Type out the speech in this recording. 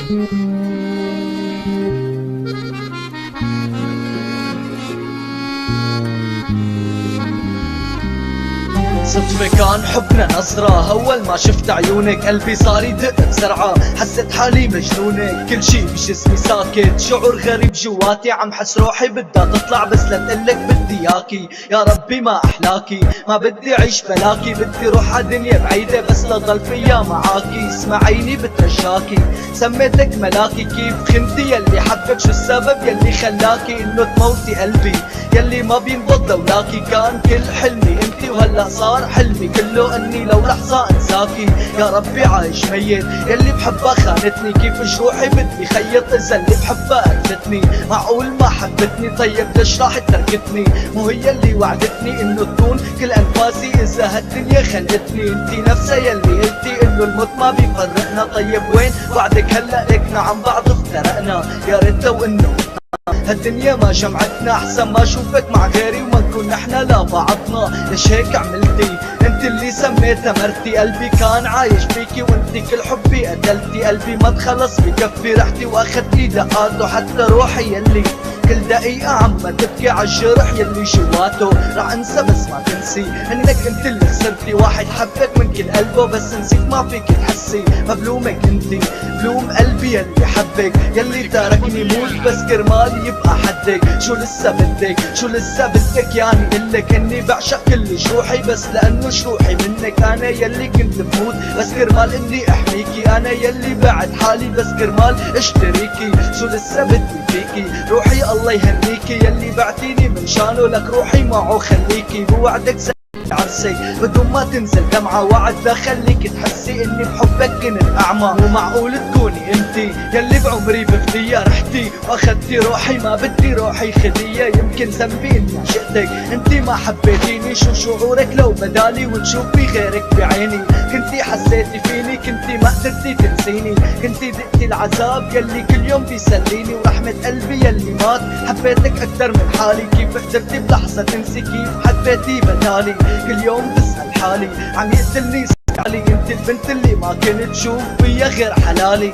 صدفة كان حبنا نظرة، أول ما شفت عيونك قلبي صار يدق بسرعة، حسيت حالي مجنونة، كل شي بجسمي ساكت، شعور غريب جواتي عم حس روحي بدها تطلع بس لتقلك بدي ياكي. يا ربي ما أحلاكي، ما بدي عيش بلاكي، بدي روح عالدنيا بعيدة بس لضل فيا معاكي. اسمعيني بترجاكي، سميتك ملاكي، كيف خنتي يلي حبك؟ شو السبب يلي خلاكي انه تموتي قلبي يلي ما بينضد لولاكي؟ كان كل حلمي انتي وهلا صار حلمي كله اني لو لحظة انساكي. يا ربي عايش ميت، يلي بحبها خانتني، كيف جروحي بدي خيط اذا اللي بحبها قتلتني؟ معقول ما حبتني؟ طيب ليش راح تركتني؟ مو هي اللي وعدتني انه تكون كل انفاسي اذا هالدنيا خلتني؟ انتي نفسها يلي قلتي انه الموت ما بيفرقنا، طيب وين وعدك هلا لكنا عن بعض افترقنا؟ يا ريت لو انه هالدنيا ما جمعتنا، احسن ما اشوفك مع غيري وما نكون نحنا لبعضنا. ليش هيك عملتي؟ انت اللي سميتها مرتي، قلبي كان عايش فيكي وانتي كل حبي قتلتي، قلبي ما تخلص بكفي رحتي واخدتي دقاته، حتى روحي يلي كل دقيقة عم تبكي عالجرح يلي جواته. رح انسى بس ما تنسي انك انت اللي خسرتي، واحد حبك من كل قلبه بس نسيت ما فيك تحسي. مبلومك انتي، بلوم قلبي يلي حبك، يلي تركني موت بس كرمالي يبقى حدك. شو لسه بدك؟ شو لسه بدك يعني قلك اني بعشق كل جروحي بس لانه جروحي منك؟ انا يلي كنت بموت بس كرمال اني احميكي، انا يلي بعد حالي بس كرمال اشتريكي. شو لسه بدي فيكي؟ روحي الله يهنيكي، يلي بعتيني من شانه لك روحي معه خليكي. بوعدك عرسي بدون ما تنزل دمعة، وعد لخليك تحسي اني بحبك كنت اعمى. مو معقول تكوني انتي يلي بعمري بفدية رحتي واخدتي روحي، ما بدي روحي خدية. يمكن ذنبي اني عشقتك انتي ما حبيتيني، شو شعورك لو بدالي وتشوفي غيرك بعيني؟ كنتي حسيتي فيني، كنتي ما قدرتي تنسيني، كنتي دقتي العذاب يلي كل يوم بيسليني، ورحمة قلبي يلي مات حبيتك اكتر من حالي. كيف قدرتي بلحظة تنسي كيف حبيتي بدالي؟ كل يوم بسأل حالي عم يقتلني سالي، انت البنت اللي ما كنت شوف فيها غير حلالي.